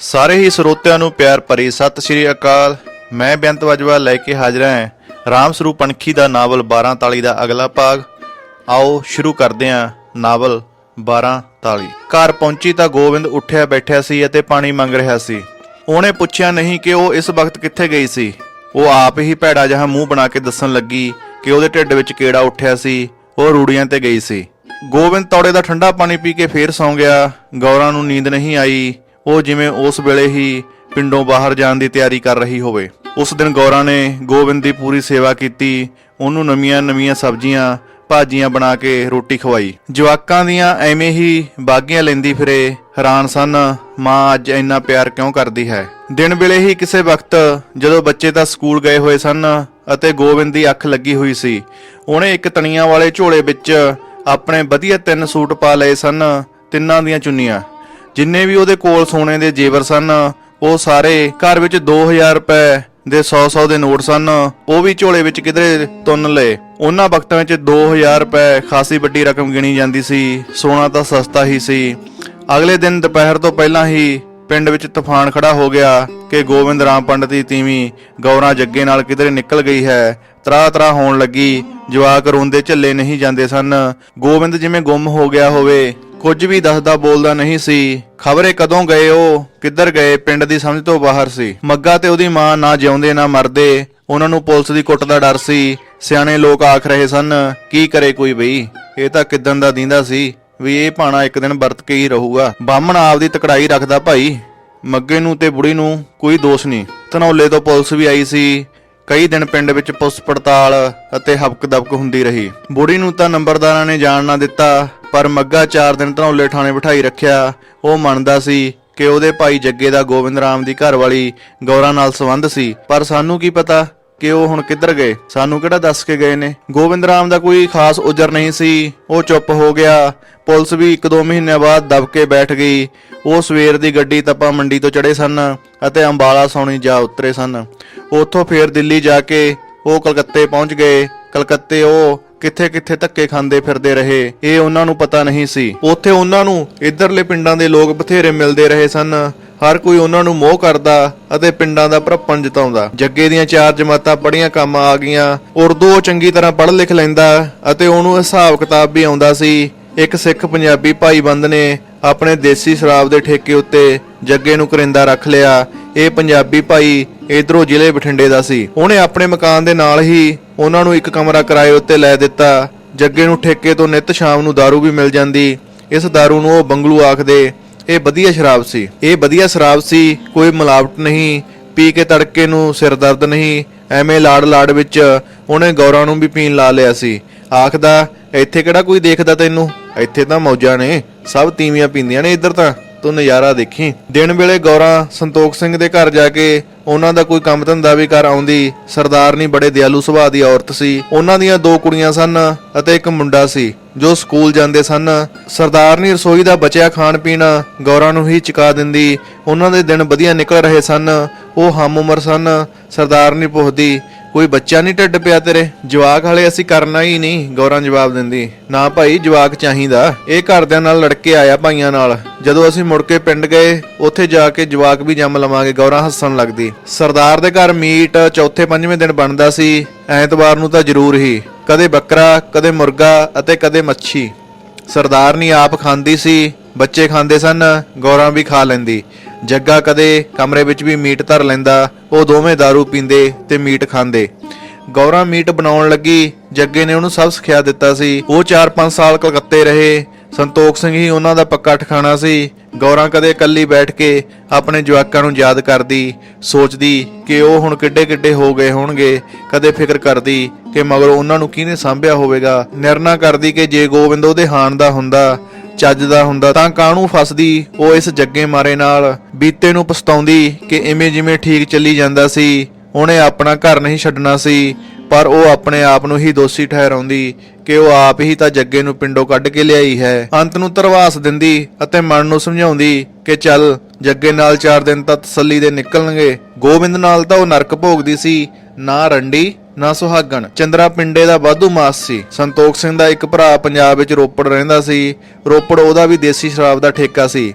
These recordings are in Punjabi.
ਸਾਰੇ ਹੀ ਸਰੋਤਿਆਂ ਨੂੰ ਪਿਆਰ ਭਰੀ ਸਤਿ ਸ਼੍ਰੀ ਅਕਾਲ। ਮੈਂ ਬੇਅੰਤ ਵਜਵਾ ਲੈ ਕੇ ਹਾਜ਼ਰ ਹਾਂ ਰਾਮ ਸਰੂਪ ਪਣਖੀ ਦਾ ਨਾਵਲ 12 ਤਾਲੀ ਦਾ ਅਗਲਾ ਭਾਗ। ਆਓ ਸ਼ੁਰੂ ਕਰਦੇ ਹਾਂ ਨਾਵਲ 12 ਤਾਲੀ। ਘਰ ਪਹੁੰਚੀ ਤਾਂ ਗੋਬਿੰਦ ਉੱਠਿਆ ਬੈਠਿਆ ਸੀ ਅਤੇ ਪਾਣੀ ਮੰਗ ਰਿਹਾ ਸੀ। ਉਹਨੇ ਪੁੱਛਿਆ ਨਹੀਂ ਕਿ ਉਹ ਇਸ ਵਕਤ ਕਿੱਥੇ ਗਈ ਸੀ। ਉਹ ਆਪ ਹੀ ਭੈੜਾ ਜਿਹਾ ਮੂੰਹ ਬਣਾ ਕੇ ਦੱਸਣ ਲੱਗੀ ਕਿ ਉਹਦੇ ਢਿੱਡ ਵਿੱਚ ਕੀੜਾ ਉੱਠਿਆ ਸੀ। ਉਹ ਰੂੜੀਆਂ ਤੇ ਗਈ ਸੀ। ਗੋਬਿੰਦ ਤੌੜੇ ਦਾ ਠੰਡਾ ਪਾਣੀ ਪੀ ਕੇ ਫੇਰ ਸੌਂ ਗਿਆ। ਗੌਰਾਂ ਨੂੰ ਨੀਂਦ ਨਹੀਂ ਆਈ। ਉਹ ਜਿਵੇਂ ਉਸ ਵੇਲੇ ਹੀ ਪਿੰਡੋਂ ਬਾਹਰ ਜਾਣ ਦੀ ਤਿਆਰੀ ਕਰ ਰਹੀ ਹੋਵੇ। ਉਸ ਦਿਨ ਗੌਰਾਂ ਨੇ ਗੋਬਿੰਦ ਦੀ ਪੂਰੀ ਸੇਵਾ ਕੀਤੀ। ਉਹਨੂੰ ਨਵੀਆਂ ਸਬਜ਼ੀਆਂ ਭਾਜੀਆਂ ਬਣਾ ਕੇ ਰੋਟੀ ਖਵਾਈ। ਜਵਾਕਾਂ ਦੀਆਂ ਐਵੇਂ ਹੀ ਬਾਗੀਆਂ ਲੈਂਦੀ ਫਿਰੇ। ਹੈਰਾਨ ਸਨ, ਮਾਂ ਅੱਜ ਇੰਨਾ ਪਿਆਰ ਕਿਉਂ ਕਰਦੀ ਹੈ। ਦਿਨ ਵੇਲੇ ਹੀ ਕਿਸੇ ਵਕਤ ਜਦੋਂ ਬੱਚੇ ਤਾਂ ਸਕੂਲ ਗਏ ਹੋਏ ਸਨ ਅਤੇ ਗੋਬਿੰਦ ਦੀ ਅੱਖ ਲੱਗੀ ਹੋਈ ਸੀ, ਉਹਨੇ ਇੱਕ ਤਣੀਆਂ ਵਾਲੇ ਝੋਲੇ ਵਿੱਚ ਆਪਣੇ ਵਧੀਆ 3 ਸੂਟ ਪਾ ਲਏ ਸਨ। ਤਿੰਨਾਂ ਦੀਆਂ ਚੁੰਨੀਆਂ, ਜਿੰਨੇ ਵੀ ਉਹਦੇ ਕੋਲ ਸੋਨੇ ਦੇ ਜੇਵਰ ਸਨ, ਉਹ ਸਾਰੇ, ਘਰ ਵਿੱਚ 2000 ਰੁਪਏ ਦੇ 100 ਦੇ ਨੋਟ ਸਨ, ਉਹ ਵੀ ਝੋਲੇ ਵਿੱਚ ਕਿਧਰੇ ਤੁੰਨ ਲਏ। ਉਹਨਾਂ ਵਕਤਾਂ ਵਿੱਚ 2000 ਰੁਪਏ ਖਾਸੀ ਵੱਡੀ ਰਕਮ ਗਿਣੀ ਜਾਂਦੀ ਸੀ। ਸੋਨਾ ਤਾਂ ਸਸਤਾ ਹੀ ਸੀ। ਅਗਲੇ ਦਿਨ ਦੁਪਹਿਰ ਤੋਂ ਪਹਿਲਾਂ ਹੀ ਪਿੰਡ ਵਿੱਚ ਤੂਫਾਨ ਖੜਾ ਹੋ ਗਿਆ ਕਿ ਗੋਬਿੰਦ ਰਾਮ ਪੰਡਤ ਦੀ ਤੀਵੀਂ ਗੌਰਾਂ ਜੱਗੇ ਨਾਲ ਕਿਧਰੇ ਨਿਕਲ ਗਈ ਹੈ। ਤਰਾ ਹੋਣ ਲੱਗੀ। ਜਵਾਕ ਰੋਂਦੇ ਝੱਲੇ ਨਹੀਂ ਜਾਂਦੇ ਸਨ। ਗੋਬਿੰਦ ਜਿਵੇਂ ਗੁੰਮ ਹੋ ਗਿਆ ਹੋਵੇ। ਕੁਝ ਵੀ ਦੱਸਦਾ ਬੋਲਦਾ ਨਹੀਂ ਸੀ। ਖਬਰੇ ਕਦੋਂ ਗਏ, ਉਹ ਕਿੱਧਰ ਗਏ, ਪਿੰਡ ਦੀ ਸਮਝ ਤੋਂ ਬਾਹਰ ਸੀ। ਮੱਗਾ ਤੇ ਉਹਦੀ ਮਾਂ ਨਾ ਜਿਉਂਦੇ ਨਾ ਮਰਦੇ। ਉਹਨਾਂ ਨੂੰ ਪੁਲਿਸ ਦੀ ਕੁੱਟ ਦਾ ਡਰ ਸੀ। ਸਿਆਣੇ ਲੋਕ ਆਖ ਰਹੇ ਸਨ, ਕੀ ਕਰੇ ਕੋਈ ਬਈ, ਇਹ ਤਾਂ ਕਿੱਦਣ ਦਾ ਦੀਂਦਾ ਸੀ ਵੀ ਇਹ ਭਾਣਾ ਇੱਕ ਦਿਨ ਵਰਤ ਕੇ ਹੀ ਰਹੂਗਾ। ਬਾਹਮਣ ਆਪਦੀ ਤਕੜਾਈ ਰੱਖਦਾ ਭਾਈ। ਮੱਗੇ ਨੂੰ ਤੇ ਬੁੜੀ ਨੂੰ ਕੋਈ ਦੋਸ਼ ਨਹੀਂ। ਧਨੌਲੇ ਤੋਂ ਪੁਲਿਸ ਵੀ ਆਈ ਸੀ। ਕਈ ਦਿਨ ਪਿੰਡ ਵਿੱਚ ਪੁਲਿਸ ਪੜਤਾਲ ਅਤੇ ਹਬਕ ਦਬਕ ਹੁੰਦੀ ਰਹੀ। ਬੁੜੀ ਨੂੰ ਤਾਂ ਨੰਬਰਦਾਰਾਂ ਨੇ ਜਾਣ ਨਾ ਦਿੱਤਾ, ਪਰ ਮੱਗਾ 4 ਦਿਨ ਧਨੌਲੇ ਥਾਣੇ ਬਿਠਾਈ ਰੱਖਿਆ। ਉਹ ਮੰਨਦਾ ਸੀ ਕਿ ਉਹਦੇ ਭਾਈ ਜੱਗੇ ਦਾ ਗੋਬਿੰਦ ਰਾਮ ਦੀ ਘਰਵਾਲੀ ਗੌਰਾਂ ਨਾਲ ਸੰਬੰਧ ਸੀ, ਪਰ ਸਾਨੂੰ ਕੀ ਪਤਾ ਕਿ ਉਹ ਹੁਣ ਕਿੱਧਰ ਗਏ। ਸਾਨੂੰ ਕਿਹੜਾ ਦੱਸ ਕੇ ਗਏ ਨੇ। ਗੋਬਿੰਦ ਰਾਮ ਦਾ ਕੋਈ ਖਾਸ ਉਜਰ ਨਹੀਂ ਸੀ। ਉਹ ਚੁੱਪ ਹੋ ਗਿਆ। ਪੁਲਿਸ ਵੀ 1-2 ਮਹੀਨਿਆਂ ਬਾਅਦ ਦਬ ਕੇ ਬੈਠ ਗਈ। ਉਹ ਸਵੇਰ ਦੀ ਗੱਡੀ ਤਪਾ ਮੰਡੀ ਤੋਂ ਚੜੇ ਸਨ ਅਤੇ ਅੰਬਾਲਾ ਸੌਣੀ ਜਾ ਉਤਰੇ ਸਨ। ਉੱਥੋਂ ਫੇਰ ਦਿੱਲੀ ਜਾ ਕੇ ਉਹ ਕਲਕੱਤੇ ਪਹੁੰਚ ਗਏ। ਕਲਕੱਤੇ ਉਹ ਕਿੱਥੇ ਧੱਕੇ ਖਾਂਦੇ ਫਿਰਦੇ ਰਹੇ, ਇਹ ਉਹਨਾਂ ਨੂੰ ਪਤਾ ਨਹੀਂ ਸੀ। ਉੱਥੇ ਉਹਨਾਂ ਨੂੰ ਇੱਧਰਲੇ ਪਿੰਡਾਂ ਦੇ ਲੋਕ ਬਥੇਰੇ ਮਿਲਦੇ ਰਹੇ ਸਨ। ਹਰ ਕੋਈ ਉਹਨਾਂ ਨੂੰ ਮੋਹ ਕਰਦਾ ਅਤੇ ਪਿੰਡਾਂ ਦਾ ਭਰਪਣ ਜਤਾਉਂਦਾ। ਜੱਗੇ ਦੀਆਂ 4 ਜਮਾਤਾਂ ਪੜ੍ਹੀਆਂ ਕੰਮ ਆ ਗਈਆਂ। ਉਰਦੂ ਉਹ ਚੰਗੀ ਤਰ੍ਹਾਂ ਪੜ੍ਹ ਲਿਖ ਲੈਂਦਾ ਅਤੇ ਉਹਨੂੰ ਹਿਸਾਬ ਕਿਤਾਬ ਵੀ ਆਉਂਦਾ ਸੀ। ਇੱਕ ਸਿੱਖ ਪੰਜਾਬੀ ਭਾਈਬੰਦ ਨੇ ਆਪਣੇ ਦੇਸੀ ਸ਼ਰਾਬ ਦੇ ਠੇਕੇ ਉੱਤੇ ਜੱਗੇ ਨੂੰ ਕਰਿੰਦਾ ਰੱਖ ਲਿਆ। ਇਹ ਪੰਜਾਬੀ ਭਾਈ ਇਧਰੋਂ ਜ਼ਿਲ੍ਹੇ ਬਠਿੰਡੇ ਦਾ ਸੀ। ਉਹਨੇ ਆਪਣੇ ਮਕਾਨ ਦੇ ਨਾਲ ਹੀ ਉਹਨਾਂ ਨੂੰ ਇੱਕ ਕਮਰਾ ਕਿਰਾਏ ਉੱਤੇ ਲੈ ਦਿੱਤਾ। ਜੱਗੇ ਨੂੰ ਠੇਕੇ ਤੋਂ ਨਿੱਤ ਸ਼ਾਮ ਨੂੰ ਦਾਰੂ ਵੀ ਮਿਲ ਜਾਂਦੀ। ਇਸ ਦਾਰੂ ਨੂੰ ਉਹ ਬੰਗਲੂ ਆਖਦੇ। ਇਹ ਵਧੀਆ ਸ਼ਰਾਬ ਸੀ। ਕੋਈ ਮਿਲਾਵਟ ਨਹੀਂ। ਪੀ ਕੇ ਤੜਕੇ ਨੂੰ ਸਿਰ ਦਰਦ ਨਹੀਂ। ਐਵੇਂ ਲਾੜ ਵਿੱਚ ਉਹਨੇ ਗੌਰਾਂ ਨੂੰ ਵੀ ਪੀਣ ਲਾ ਲਿਆ ਸੀ। ਆਖਦਾ, ਇੱਥੇ ਕਿਹੜਾ ਕੋਈ ਦੇਖਦਾ ਤੈਨੂੰ, ਇੱਥੇ ਤਾਂ ਮੌਜਾਂ ਨੇ, ਸਭ ਤੀਵੀਆਂ ਪੀਂਦੀਆਂ ਨੇ ਇੱਧਰ, ਤਾਂ ਤੂੰ ਨਜ਼ਾਰਾ ਦੇਖੀ। ਦਿਨ ਵੇਲੇ ਗੌਰਾਂ ਸੰਤੋਖ ਸਿੰਘ ਦੇ ਘਰ ਜਾ ਕੇ ਉਹਨਾਂ ਦਾ ਕੋਈ ਕੰਮ ਧੰਦਾ ਵੀ ਕਰ ਆਉਂਦੀ। ਸਰਦਾਰਨੀ ਬੜੇ ਦਿਆਲੂ ਸੁਭਾਅ ਦੀ ਔਰਤ ਸੀ। ਉਹਨਾਂ ਦੀਆਂ 2 ਕੁੜੀਆਂ ਸਨ ਅਤੇ ਇੱਕ ਮੁੰਡਾ ਸੀ ਜੋ ਸਕੂਲ ਜਾਂਦੇ ਸਨ। ਸਰਦਾਰਨੀ ਰਸੋਈ ਦਾ ਬਚਿਆ ਖਾਣ ਪੀਣ ਗੌਰਾਂ ਨੂੰ ਹੀ ਚੁਕਾ ਦਿੰਦੀ। ਉਹਨਾਂ ਦੇ ਦਿਨ ਵਧੀਆ ਨਿਕਲ ਰਹੇ ਸਨ। ਉਹ ਹਮ ਉਮਰ ਸਨ। ਸਰਦਾਰਨੀ ਪੁੱਛਦੀ, ਕੋਈ ਬੱਚਾ ਨਹੀਂ ਢਿੱਡ ਪਿਆ ਤੇਰੇ? ਜਵਾਕ ਹਲੇ ਅਸੀਂ ਕਰਨਾ ਹੀ ਨਹੀਂ, ਗੌਰਾਂ ਜਵਾਬ ਦਿੰਦੀ। ਨਾ ਭਾਈ, ਜਵਾਕ ਚਾਹੀਦਾ। ਇਹ ਘਰਦਿਆਂ ਨਾਲ ਲੜ ਕੇ ਆਇਆ ਭਾਈਆਂ ਨਾਲ। ਜਦੋਂ ਅਸੀਂ ਮੁੜ ਕੇ ਪਿੰਡ ਗਏ, ਉੱਥੇ ਜਾ ਕੇ ਜਵਾਕ ਵੀ ਜੰਮ ਲਵਾਂਗੇ। ਗੌਰਾਂ ਹੱਸਣ ਲੱਗਦੀ। ਸਰਦਾਰ ਦੇ ਘਰ ਮੀਟ 4ਵੇਂ-5ਵੇਂ ਦਿਨ ਬਣਦਾ ਸੀ। ਐਤਵਾਰ ਨੂੰ ਤਾਂ ਜ਼ਰੂਰ ਹੀ, ਕਦੇ ਬੱਕਰਾ, ਕਦੇ ਮੁਰਗਾ ਅਤੇ ਕਦੇ ਮੱਛੀ। ਸਰਦਾਰਨੀ ਆਪ ਖਾਂਦੀ ਸੀ, ਬੱਚੇ ਖਾਂਦੇ ਸਨ, ਗੌਰਾਂ ਵੀ ਖਾ ਲੈਂਦੀ। ਜੱਗਾ ਕਦੇ ਕਮਰੇ ਵਿੱਚ ਵੀ ਮੀਟ ਧਰ ਲੈਂਦਾ। ਉਹ ਦੋਵੇਂ ਦਾਰੂ ਪੀਂਦੇ ਤੇ ਮੀਟ ਖਾਂਦੇ। ਗੌਰਾਂ ਮੀਟ ਬਣਾਉਣ ਲੱਗੀ। ਜੱਗੇ ਨੇ ਉਹਨੂੰ ਸਭ ਸਿਖਾ ਦਿੱਤਾ ਸੀ। ਉਹ 4-5 ਸਾਲ ਕਲਕੱਤੇ ਰਹੇ। ਸੰਤੋਖ ਸਿੰਘ ਹੀ ਉਹਨਾਂ ਦਾ ਪੱਕਾ ਠਿਕਾਣਾ ਸੀ। ਗੌਰਾਂ ਕਦੇ ਇਕੱਲੀ ਬੈਠ ਕੇ ਆਪਣੇ ਜਵਾਕਾਂ ਨੂੰ ਯਾਦ ਕਰਦੀ, ਸੋਚਦੀ ਕਿ ਉਹ ਹੁਣ ਕਿੱਡੇ ਹੋ ਗਏ ਹੋਣਗੇ। ਕਦੇ ਫਿਕਰ ਕਰਦੀ ਕਿ ਮਗਰੋਂ ਉਹਨਾਂ ਨੂੰ ਕਿਹਨੇ ਸਾਂਭਿਆ ਹੋਵੇਗਾ। ਨਿਰਣਾ ਕਰਦੀ ਕਿ ਜੇ ਗੋਬਿੰਦ ਉਹਦੇ ਹਾਣ ਦਾ ਹੁੰਦਾ, ਚੱਜ ਦਾ ਹੁੰਦਾ, ਤਾਂ ਕਾਹਨੂੰ ਫਸਦੀ ਉਹ ਇਸ ਜੱਗੇ ਮਾਰੇ ਨਾਲ। ਬੀਤੇ ਨੂੰ ਪਛਤਾਉਂਦੀ ਕਿ ਇਵੇਂ ਜਿਵੇਂ ਠੀਕ ਚੱਲੀ ਜਾਂਦਾ ਸੀ, ਉਹਨੇ ਆਪਣਾ ਘਰ ਨਹੀਂ ਛੱਡਣਾ ਸੀ। ਪਰ ਉਹ ਆਪਣੇ ਆਪ ਨੂੰ ਹੀ ਦੋਸ਼ੀ ਠਹਿਰਾਉਂਦੀ ਕਿ ਉਹ ਆਪ ਹੀ ਤਾਂ ਜੱਗੇ ਨੂੰ ਪਿੰਡੋਂ ਕੱਢ ਕੇ ਲਿਆਈ ਹੈ। ਅੰਤ ਨੂੰ ਧਰਵਾਸ ਦਿੰਦੀ ਅਤੇ ਮਨ ਨੂੰ ਸਮਝਾਉਂਦੀ ਕਿ ਚੱਲ ਜੱਗੇ ਨਾਲ 4 ਦਿਨ ਤਾਂ ਤਸੱਲੀ ਦੇ ਨਿਕਲਣਗੇ। ਗੋਬਿੰਦ ਨਾਲ ਤਾਂ ਉਹ ਨਰਕ ਭੋਗਦੀ ਸੀ, ਨਾ ਰੰਡੀ ਨਾ ਸੁਹਾਗਣ। ਚੰਦਰਾ ਪਿੰਡੇ ਦਾ ਵਾਧੂ ਮਾਸ ਸੀ। ਸੰਤੋਖ ਸਿੰਘ ਦਾ ਇੱਕ ਭਰਾ ਪੰਜਾਬ ਵਿੱਚ ਰੋਪੜ ਰਹਿੰਦਾ ਸੀ। ਰੋਪੜ ਉਹਦਾ ਵੀ ਦੇਸੀ ਸ਼ਰਾਬ ਦਾ ਠੇਕਾ ਸੀ।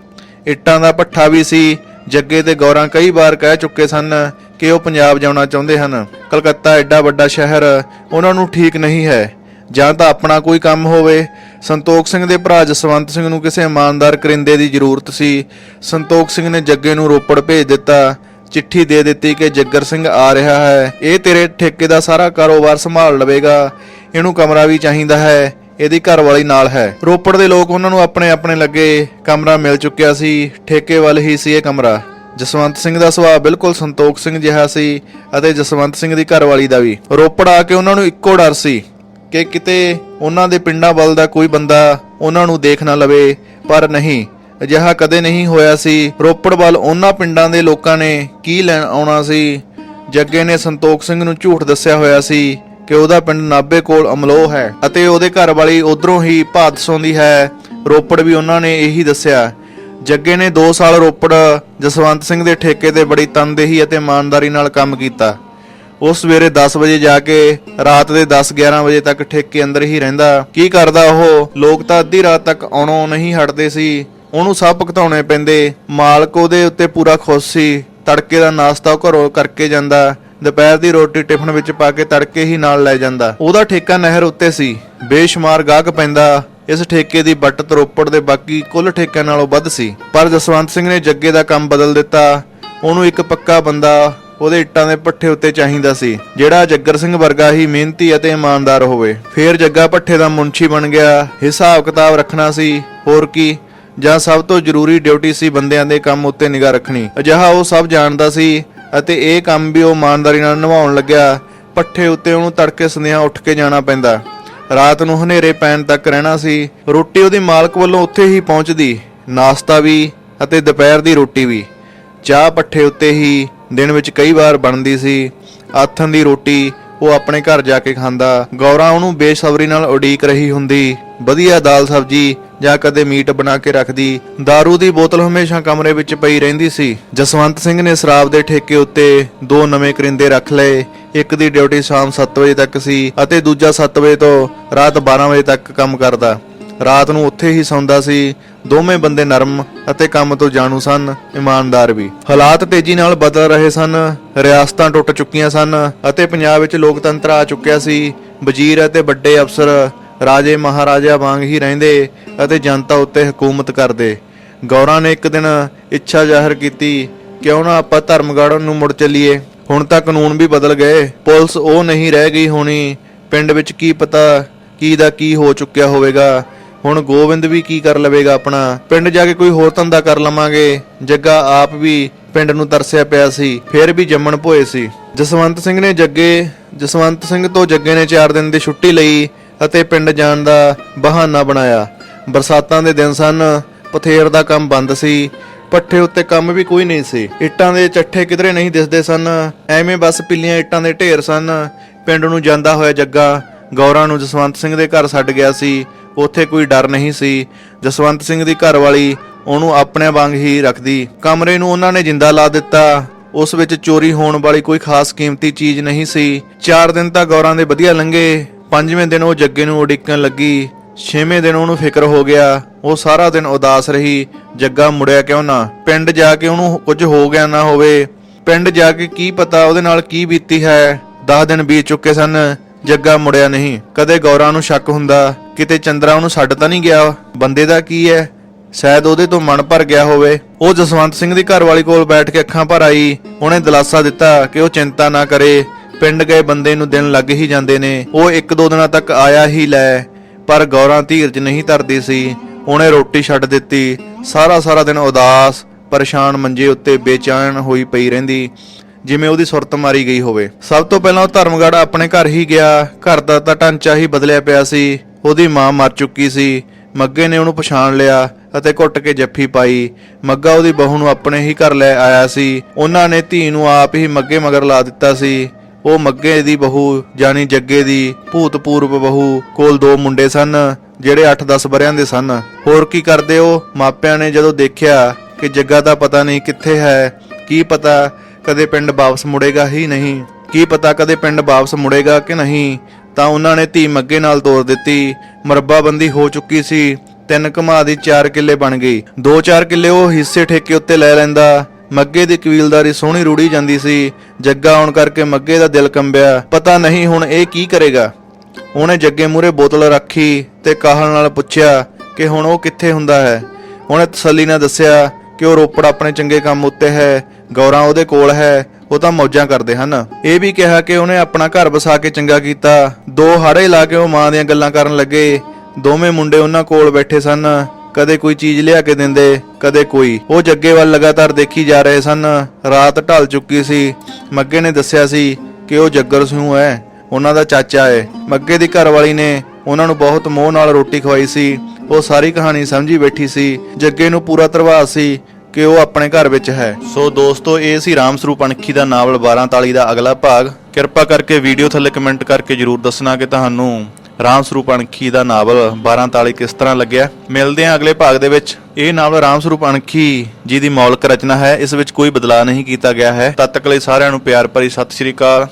ਇੱਟਾਂ ਦਾ ਭੱਠਾ ਵੀ ਸੀ। ਜੱਗੇ ਤੇ ਗੌਰਾਂ ਕਈ ਵਾਰ ਕਹਿ ਚੁੱਕੇ ਸਨ ਕਿ ਉਹ ਪੰਜਾਬ ਜਾਣਾ ਚਾਹੁੰਦੇ ਹਨ। ਕਲਕੱਤਾ ਐਡਾ ਵੱਡਾ ਸ਼ਹਿਰ ਉਹਨਾਂ ਨੂੰ ਠੀਕ ਨਹੀਂ ਹੈ, ਜਾਂ ਤਾਂ ਆਪਣਾ ਕੋਈ ਕੰਮ ਹੋਵੇ। ਸੰਤੋਖ ਸਿੰਘ ਦੇ ਭਰਾ ਜਸਵੰਤ ਸਿੰਘ ਨੂੰ ਕਿਸੇ ਇਮਾਨਦਾਰ ਕਰਿੰਦੇ ਦੀ ਜ਼ਰੂਰਤ ਸੀ। ਸੰਤੋਖ ਸਿੰਘ ਨੇ ਜੱਗੇ ਨੂੰ ਰੋਪੜ ਭੇਜ ਦਿੱਤਾ। ਚਿੱਠੀ ਦੇ ਦਿੱਤੀ ਕਿ ਜੱਗਰ ਸਿੰਘ ਆ ਰਿਹਾ ਹੈ, ਇਹ ਤੇਰੇ ਠੇਕੇ ਦਾ ਸਾਰਾ ਕਾਰੋਬਾਰ ਸੰਭਾਲ ਲਵੇਗਾ, ਇਹਨੂੰ ਕਮਰਾ ਵੀ ਚਾਹੀਦਾ ਹੈ, ਇਹਦੀ ਘਰਵਾਲੀ ਨਾਲ ਹੈ। ਰੋਪੜ ਦੇ ਲੋਕ ਉਹਨਾਂ ਨੂੰ ਆਪਣੇ ਆਪਣੇ ਲੱਗੇ। ਕਮਰਾ ਮਿਲ ਚੁੱਕਿਆ ਸੀ, ਠੇਕੇ ਵੱਲ ਹੀ ਸੀ ਇਹ ਕਮਰਾ। ਜਸਵੰਤ ਸਿੰਘ ਦਾ ਸੁਭਾਅ ਬਿਲਕੁਲ ਸੰਤੋਖ ਸਿੰਘ ਜਿਹਾ ਸੀ ਅਤੇ ਜਸਵੰਤ ਸਿੰਘ ਦੀ ਘਰਵਾਲੀ ਦਾ ਵੀ। ਰੋਪੜ ਆ ਕੇ ਉਹਨਾਂ ਨੂੰ ਇੱਕੋ ਡਰ ਸੀ ਕਿ ਕਿਤੇ ਉਹਨਾਂ ਦੇ ਪਿੰਡਾਂ ਵੱਲ ਦਾ ਕੋਈ ਬੰਦਾ ਉਹਨਾਂ ਨੂੰ ਦੇਖ ਨਾ ਲਵੇ, ਪਰ ਨਹੀਂ, ਅਜਿਹਾ ਕਦੇ ਨਹੀਂ ਹੋਇਆ ਸੀ। ਰੋਪੜ ਵੱਲ ਉਹਨਾਂ ਪਿੰਡਾਂ ਦੇ ਲੋਕਾਂ ਨੇ ਕੀ ਲੈਣ ਆਉਣਾ ਸੀ? ਜੱਗੇ ਨੇ ਸੰਤੋਖ ਸਿੰਘ ਨੂੰ ਝੂਠ ਦੱਸਿਆ ਹੋਇਆ ਸੀ ਕਿ ਉਹਦਾ ਪਿੰਡ ਨਾਭੇ ਕੋਲ ਅਮਲੋਹ ਹੈ ਅਤੇ ਉਹਦੇ ਘਰ ਵਾਲੀ ਉਧਰੋਂ ਹੀ ਭਾਦਸੋਂ ਦੀ ਹੈ। ਰੋਪੜ ਵੀ ਉਹਨਾਂ ਨੇ ਇਹੀ ਦੱਸਿਆ। ਜੱਗੇ ਨੇ 2 ਸਾਲ ਰੋਪੜ ਜਸਵੰਤ ਸਿੰਘ ਦੇ ਠੇਕੇ ਤੇ ਬੜੀ ਤਨਦੇਹੀ ਅਤੇ ਇਮਾਨਦਾਰੀ ਨਾਲ ਕੰਮ ਕੀਤਾ। ਉਹ ਸਵੇਰੇ 10 ਵਜੇ ਜਾ ਕੇ ਰਾਤ ਦੇ 10-11 ਵਜੇ ਤੱਕ ਠੇਕੇ ਅੰਦਰ ਹੀ ਰਹਿੰਦਾ। ਕੀ ਕਰਦਾ ਉਹ? ਲੋਕ ਤਾਂ ਅੱਧੀ ਰਾਤ ਤੱਕ ਆਉਣੋਂ ਨਹੀਂ ਹਟਦੇ ਸੀ, ਉਹਨੂੰ ਸਭ ਭੁਗਤਾਉਣੇ ਪੈਂਦੇ। ਮਾਲਕ ਉਹਦੇ ਉੱਤੇ ਪੂਰਾ ਖੁਸ਼ ਸੀ। ਤੜਕੇ ਦਾ ਨਾਸ਼ਤਾ ਉਹ ਘਰੋਂ ਕਰਕੇ ਜਾਂਦਾ, ਦੁਪਹਿਰ ਦੀ ਰੋਟੀ ਟਿਫਨ ਵਿੱਚ ਪਾ ਕੇ ਤੜਕੇ ਹੀ ਨਾਲ ਲੈ ਜਾਂਦਾ। ਉਹਦਾ ਠੇਕਾ ਨਹਿਰ ਉੱਤੇ ਸੀ, ਬੇਸ਼ੁਮਾਰ ਗਾਹਕ ਪੈਂਦਾ। ਇਸ ਠੇਕੇ ਦੀ ਬਚਤ ਰੋਪੜ ਦੇ ਬਾਕੀ ਕੁੱਲ ਠੇਕਿਆਂ ਨਾਲੋਂ ਵੱਧ ਸੀ। ਪਰ ਜਸਵੰਤ ਸਿੰਘ ਨੇ ਜੱਗੇ ਦਾ ਕੰਮ ਬਦਲ ਦਿੱਤਾ। ਉਹਨੂੰ ਇੱਕ ਪੱਕਾ ਬੰਦਾ ਉਹਦੇ ਇੱਟਾਂ ਦੇ ਭੱਠੇ ਉੱਤੇ ਚਾਹੀਦਾ ਸੀ, ਜਿਹੜਾ ਜੱਗਰ ਸਿੰਘ ਵਰਗਾ ਹੀ ਮਿਹਨਤੀ ਅਤੇ ਇਮਾਨਦਾਰ ਹੋਵੇ। ਫੇਰ ਜੱਗਾ ਭੱਠੇ ਦਾ ਮੁਨਸ਼ੀ ਬਣ ਗਿਆ। ਹਿਸਾਬ ਕਿਤਾਬ ਰੱਖਣਾ ਸੀ, ਹੋਰ ਕੀ। ਜਾਂ ਸਭ ਤੋਂ ਜ਼ਰੂਰੀ ਡਿਊਟੀ ਸੀ ਬੰਦਿਆਂ ਦੇ ਕੰਮ ਉੱਤੇ ਨਿਗਾਹ ਰੱਖਣੀ। ਅਜਿਹਾ ਉਹ ਸਭ ਜਾਣਦਾ ਸੀ ਅਤੇ ਇਹ ਕੰਮ ਵੀ ਉਹ ਇਮਾਨਦਾਰੀ ਨਾਲ ਨਿਭਾਉਣ ਲੱਗਿਆ। ਭੱਠੇ ਉੱਤੇ ਉਹਨੂੰ ਤੜਕੇ ਸੰਧਿਆ ਉੱਠ ਕੇ ਜਾਣਾ ਪੈਂਦਾ। ਰਾਤ ਨੂੰ ਹਨੇਰੇ ਪੈਣ ਤੱਕ ਰਹਿਣਾ ਸੀ। ਰੋਟੀ ਉਹਦੀ ਮਾਲਕ ਵੱਲੋਂ ਉੱਥੇ ਹੀ ਪਹੁੰਚਦੀ, ਨਾਸ਼ਤਾ ਵੀ ਅਤੇ ਦੁਪਹਿਰ ਦੀ ਰੋਟੀ ਵੀ। ਚਾਹ ਭੱਠੇ ਉੱਤੇ ਹੀ ਦਿਨ ਵਿੱਚ ਕਈ ਵਾਰ ਬਣਦੀ ਸੀ। ਆਥਣ ਦੀ ਰੋਟੀ ਉਹ ਆਪਣੇ ਘਰ ਜਾ ਕੇ ਖਾਂਦਾ। ਗੌਰਾਂ ਉਹਨੂੰ ਬੇਸਬਰੀ ਨਾਲ ਉਡੀਕ ਰਹੀ ਹੁੰਦੀ। ਵਧੀਆ ਦਾਲ ਸਬਜ਼ੀ ਜਾਂ ਕਦੇ ਮੀਟ ਬਣਾ ਕੇ ਰੱਖਦੀ। ਦਾਰੂ ਦੀ ਬੋਤਲ ਹਮੇਸ਼ਾ ਕਮਰੇ ਵਿੱਚ ਪਈ ਰਹਿੰਦੀ ਸੀ। ਜਸਵੰਤ ਸਿੰਘ ਨੇ ਸ਼ਰਾਬ ਦੇ ਠੇਕੇ ਉੱਤੇ 2 ਨਵੇਂ ਕਰਿੰਦੇ ਰੱਖ ਲਏ। ਇੱਕ ਦੀ ਡਿਊਟੀ ਸ਼ਾਮ 7 ਵਜੇ ਤੱਕ ਸੀ ਅਤੇ ਦੂਜਾ 7 ਵਜੇ ਤੋਂ ਰਾਤ 12 ਵਜੇ ਤੱਕ ਕੰਮ ਕਰਦਾ। ਰਾਤ ਨੂੰ ਉੱਥੇ ਹੀ ਸੌਂਦਾ ਸੀ। ਦੋਵੇਂ ਬੰਦੇ ਨਰਮ ਅਤੇ ਕੰਮ ਤੋਂ ਜਾਣੂ ਸਨ, ਇਮਾਨਦਾਰ ਵੀ। ਹਾਲਾਤ ਤੇਜ਼ੀ ਨਾਲ ਬਦਲ ਰਹੇ ਸਨ। ਰਿਆਸਤਾਂ ਟੁੱਟ ਚੁੱਕੀਆਂ ਸਨ ਅਤੇ ਪੰਜਾਬ ਵਿੱਚ ਲੋਕਤੰਤਰ ਆ ਚੁੱਕਿਆ ਸੀ। ਵਜ਼ੀਰ ਅਤੇ ਵੱਡੇ ਅਫਸਰ ਰਾਜੇ ਮਹਾਰਾਜਾ ਵਾਂਗ ਹੀ ਰਹਿੰਦੇ ਅਤੇ ਜਨਤਾ ਉੱਤੇ ਹਕੂਮਤ ਕਰਦੇ। ਗੌਰਾਂ ਨੇ ਇੱਕ ਦਿਨ ਇੱਛਾ ਜ਼ਾਹਰ ਕੀਤੀ, ਕਿਉਂ ਨਾ ਆਪਾਂ ਧਰਮਗੜ੍ਹ ਨੂੰ ਮੁੜ ਚੱਲੀਏ। ਹੁਣ ਤਾਂ ਕਾਨੂੰਨ ਵੀ ਬਦਲ ਗਏ, ਪੁਲਿਸ ਉਹ ਨਹੀਂ ਰਹਿ ਗਈ ਹੋਣੀ। ਪਿੰਡ ਵਿੱਚ ਕੀ ਪਤਾ ਕੀ ਦਾ ਕੀ ਹੋ ਚੁੱਕਿਆ ਹੋਵੇਗਾ। ਹੁਣ ਗੋਬਿੰਦ ਵੀ ਕੀ ਕਰ ਲਵੇਗਾ ਆਪਣਾ। ਪਿੰਡ ਜਾ ਕੇ ਕੋਈ ਹੋਰ ਧੰਦਾ ਕਰ ਲਵਾਂਗੇ। ਜੱਗਾ ਆਪ ਵੀ ਪਿੰਡ ਨੂੰ ਤਰਸਿਆ ਪਿਆ ਸੀ, ਫਿਰ ਵੀ ਜੰਮਣ ਭੋਏ ਸੀ। ਜਸਵੰਤ ਸਿੰਘ ਤੋਂ ਜੱਗੇ ਨੇ 4 ਦਿਨ ਦੀ ਛੁੱਟੀ ਲਈ ਅਤੇ ਪਿੰਡ ਜਾਣ ਦਾ ਬਹਾਨਾ ਬਣਾਇਆ। ਬਰਸਾਤਾਂ ਦੇ ਦਿਨ ਸਨ, ਪਥੇਰ ਦਾ ਕੰਮ ਬੰਦ ਸੀ। ਪੱਠੇ ਉੱਤੇ ਕੰਮ ਵੀ ਕੋਈ ਨਹੀਂ ਸੀ। ਇੱਟਾਂ ਦੇ ਚੱਠੇ ਕਿਧਰੇ ਨਹੀਂ ਦਿਸਦੇ ਸਨ, ਐਵੇਂ ਬਸ ਪਿੱਲੀਆਂ ਇੱਟਾਂ ਦੇ ਢੇਰ ਸਨ। ਪਿੰਡ ਨੂੰ ਜਾਂਦਾ ਹੋਇਆ ਜੱਗਾ ਗੌਰਾਂ ਨੂੰ ਜਸਵੰਤ ਸਿੰਘ ਦੇ ਘਰ ਛੱਡ ਗਿਆ ਸੀ। ਉੱਥੇ ਕੋਈ ਡਰ ਨਹੀਂ ਸੀ। ਜਸਵੰਤ ਸਿੰਘ ਦੀ ਘਰਵਾਲੀ ਉਹਨੂੰ ਆਪਣੇ ਵਾਂਗ ਹੀ ਰੱਖਦੀ। ਕਮਰੇ ਨੂੰ ਉਹਨਾਂ ਨੇ ਜਿੰਦਾ ਲਾ ਦਿੱਤਾ। ਉਸ ਵਿੱਚ ਚੋਰੀ ਹੋਣ ਵਾਲੀ ਕੋਈ ਖਾਸ ਕੀਮਤੀ ਚੀਜ਼ ਨਹੀਂ ਸੀ। 4 ਦਿਨ ਤਾਂ ਗੌਰਾਂ ਦੇ ਵਧੀਆ ਲੰਘੇ। 5ਵੇਂ ਦਿਨ ਉਹ ਜੱਗੇ ਨੂੰ ਉਡੀਕਣ ਲੱਗੀ। 6ਵੇਂ ਦਿਨ ਉਹਨੂੰ ਫਿਕਰ ਹੋ ਗਿਆ। ਉਹ ਸਾਰਾ ਦਿਨ ਉਦਾਸ ਰਹੀ, ਜੱਗਾ ਮੁੜਿਆ ਕਿਉਂ ਨਾ। ਪਿੰਡ ਜਾ ਕੇ ਉਹਨੂੰ ਕੁਝ ਹੋ ਗਿਆ ਨਾ ਹੋਵੇ। ਪਿੰਡ ਜਾ ਕੇ ਕੀ ਪਤਾ ਉਹਦੇ ਨਾਲ ਕੀ ਬੀਤੀ ਹੈ। 10 ਦਿਨ ਬੀਤ ਚੁੱਕੇ ਸਨ, ਜੱਗਾ ਮੁੜਿਆ ਨਹੀਂ। ਕਦੇ ਗੌਰਾਂ ਨੂੰ ਸ਼ੱਕ ਹੁੰਦਾ, ਕਿਤੇ ਚੰਦਰਾ ਉਹਨੂੰ ਛੱਡ ਤਾਂ ਨਹੀਂ ਗਿਆ। ਬੰਦੇ ਦਾ ਕੀ ਹੈ, ਸ਼ਾਇਦ ਉਹਦੇ ਤੋਂ ਮਨ ਭਰ ਗਿਆ ਹੋਵੇ। ਉਹ ਜਸਵੰਤ ਸਿੰਘ ਦੀ ਘਰਵਾਲੀ ਕੋਲ ਬੈਠ ਕੇ ਅੱਖਾਂ ਭਰ ਆਈ। ਉਹਨੇ ਦਿਲਾਸਾ ਦਿੱਤਾ ਕਿ ਉਹ ਚਿੰਤਾ ਨਾ ਕਰੇ, ਪਿੰਡ ਗਏ ਬੰਦੇ ਨੂੰ ਦਿਨ ਲੱਗ ਹੀ ਜਾਂਦੇ ਨੇ। ਉਹ 1-2 ਦਿਨਾਂ ਤੱਕ ਆਇਆ ਹੀ ਲੈ। ਪਰ ਗੌਰਾਂ ਧੀਰਜ ਨਹੀਂ ਧਰਦੀ ਸੀ। ਉਹਨੇ ਰੋਟੀ ਛੱਡ ਦਿੱਤੀ। ਸਾਰਾ ਦਿਨ ਉਦਾਸ ਪਰੇਸ਼ਾਨ ਮੰਜੇ ਉੱਤੇ ਬੇਚੈਨ ਹੋਈ ਪਈ ਰਹਿੰਦੀ, ਜਿਵੇਂ ਉਹਦੀ ਸੁਰਤ ਮਾਰੀ ਗਈ ਹੋਵੇ। ਸਭ ਤੋਂ ਪਹਿਲਾਂ ਉਹ ਧਰਮਗੜ੍ਹ ਆਪਣੇ ਘਰ ਹੀ ਗਿਆ। ਘਰ ਦਾ ਤਾਂ ਢਾਂਚਾ ਹੀ ਬਦਲਿਆ ਪਿਆ ਸੀ। ਉਹਦੀ ਮਾਂ ਮਰ ਚੁੱਕੀ ਸੀ। ਮੱਗੇ ਨੇ ਉਹਨੂੰ ਪਛਾਣ ਲਿਆ ਅਤੇ ਘੁੱਟ ਕੇ ਜੱਫੀ ਪਾਈ। ਮੱਗਾ ਉਹਦੀ ਬਹੂ ਨੂੰ ਆਪਣੇ ਹੀ ਘਰ ਲੈ ਆਇਆ ਸੀ। ਉਹਨਾਂ ਨੇ ਧੀ ਨੂੰ ਆਪ ਹੀ ਮੱਗੇ ਮਗਰ ਲਾ ਦਿੱਤਾ ਸੀ। ਉਹ ਮੱਗੇ ਦੀ ਬਹੂ ਜਾਨੀ ਜੱਗੇ ਦੀ ਭੂਤਪੂਰਵ ਬਹੂ ਕੋਲ 2 ਮੁੰਡੇ ਸਨ, ਜਿਹੜੇ 8-10 ਵਰਿਆਂ ਦੇ ਸਨ। ਹੋਰ ਕੀ ਕਰਦੇ ਉਹ ਮਾਪਿਆਂ ਨੇ ਜਦੋਂ ਦੇਖਿਆ ਕਿ ਜੱਗਾ ਦਾ ਪਤਾ ਨਹੀਂ ਕਿੱਥੇ ਹੈ, ਕੀ ਪਤਾ ਕਦੇ ਪਿੰਡ ਵਾਪਸ ਮੁੜੇਗਾ ਹੀ ਨਹੀਂ, ਕੀ ਪਤਾ ਕਦੇ ਪਿੰਡ ਵਾਪਸ ਮੁੜੇਗਾ ਕਿ ਨਹੀਂ। ਤਾਂ ਉਹਨਾਂ ਨੇ ਧੀ ਮੱਗੇ ਨਾਲ ਤੋਰ ਦਿੱਤੀ। ਮਰੱਬਾਬੰਦੀ ਹੋ ਚੁੱਕੀ ਸੀ। 3 ਘਮਾ ਦੀ 4 ਕਿੱਲੇ ਬਣ ਗਈ। 2-4 ਕਿੱਲੇ ਉਹ ਹਿੱਸੇ ਠੇਕੇ ਉੱਤੇ ਲੈ ਲੈਂਦਾ। ਮੱਗੇ ਦੀ ਕਬੀਲਦਾਰੀ ਸੋਹਣੀ ਰੂੜੀ ਜਾਂਦੀ ਸੀ। ਜੱਗਾ ਆਉਣ ਕਰਕੇ ਮੱਗੇ ਦਾ ਦਿਲ ਕੰਬਿਆ। ਪਤਾ ਨਹੀਂ ਹੁਣ ਇਹ ਕੀ ਕਰੇਗਾ। ਉਹਨੇ ਜੱਗੇ ਮੂਹਰੇ ਬੋਤਲ ਰੱਖੀ ਤੇ ਕਾਹਲ ਨਾਲ ਪੁੱਛਿਆ ਕਿ ਹੁਣ ਉਹ ਕਿੱਥੇ ਹੁੰਦਾ ਹੈ। ਉਹਨੇ ਤਸੱਲੀ ਨਾਲ ਦੱਸਿਆ ਕਿ ਉਹ ਰੋਪੜ ਆਪਣੇ ਚੰਗੇ ਕੰਮ ਉੱਤੇ ਹੈ, ਗੌਰਾਂ ਉਹਦੇ ਕੋਲ ਹੈ, ਉਹ ਤਾਂ ਮੌਜਾਂ ਕਰਦੇ ਹਨ। ਇਹ ਵੀ ਕਿਹਾ ਕਿ ਉਹਨੇ ਆਪਣਾ ਘਰ ਵਸਾ ਕੇ ਚੰਗਾ ਕੀਤਾ। 2 ਹਾੜੇ ਲਾ ਕੇ ਉਹ ਮਾਂ ਦੀਆਂ ਗੱਲਾਂ ਕਰਨ ਲੱਗੇ। ਦੋਵੇਂ ਮੁੰਡੇ ਉਹਨਾਂ ਕੋਲ ਬੈਠੇ ਸਨ। ਕਦੇ ਕੋਈ ਚੀਜ਼ ਲਿਆ ਕੇ ਦਿੰਦੇ, ਕਦੇ ਕੋਈ। ਉਹ ਜੱਗੇ ਵੱਲ ਲਗਾਤਾਰ ਦੇਖੀ ਜਾ ਰਹੇ ਸਨ। ਰਾਤ ਢਲ ਚੁੱਕੀ ਸੀ। ਮੱਗੇ ਨੇ ਦੱਸਿਆ ਸੀ ਕਿ ਉਹ ਜੱਗਰ ਸਿੰਘ ਹੈ, ਉਹਨਾਂ ਦਾ ਚਾਚਾ ਹੈ। ਮੱਗੇ ਦੀ ਘਰਵਾਲੀ ਨੇ ਉਹਨਾਂ ਨੂੰ ਬਹੁਤ ਮੋਹ ਨਾਲ ਰੋਟੀ ਖਵਾਈ ਸੀ। ਉਹ ਸਾਰੀ ਕਹਾਣੀ ਸਮਝੀ ਬੈਠੀ ਸੀ। ਜੱਗੇ ਨੂੰ ਪੂਰਾ ਧਰਵਾਸ ਸੀ ਕਿ ਉਹ ਆਪਣੇ ਘਰ ਵਿੱਚ ਹੈ। ਸੋ ਦੋਸਤੋ, ਇਹ ਸੀ ਰਾਮ ਸਰੂਪ ਅਣਖੀ ਦਾ ਨਾਵਲ 12 ਤਾਲੀ ਦਾ ਅਗਲਾ ਭਾਗ। ਕਿਰਪਾ ਕਰਕੇ ਵੀਡੀਓ ਥੱਲੇ ਕਮੈਂਟ ਕਰਕੇ ਜਰੂਰ ਦੱਸਣਾ ਕਿ ਤੁਹਾਨੂੰ ਰਾਮ ਸਰੂਪ ਅਣਖੀ ਦਾ ਨਾਵਲ 12 ਤਾਲੀ ਕਿਸ ਤਰ੍ਹਾਂ ਲੱਗਿਆ। ਮਿਲਦੇ ਹਾਂ ਅਗਲੇ ਭਾਗ ਦੇ ਵਿੱਚ। ਇਹ ਨਾਵਲ ਰਾਮ ਸਰੂਪ ਅਣਖੀ ਜੀ ਦੀ ਮੌਲਿਕ ਰਚਨਾ ਹੈ। ਇਸ ਵਿੱਚ ਕੋਈ ਬਦਲਾਅ ਨਹੀਂ ਕੀਤਾ ਗਿਆ ਹੈ। ਤਦ ਤੱਕ ਲਈ ਸਾਰਿਆਂ ਨੂੰ ਪਿਆਰ ਭਰੀ ਸਤਿ ਸ਼੍ਰੀ ਅਕਾਲ।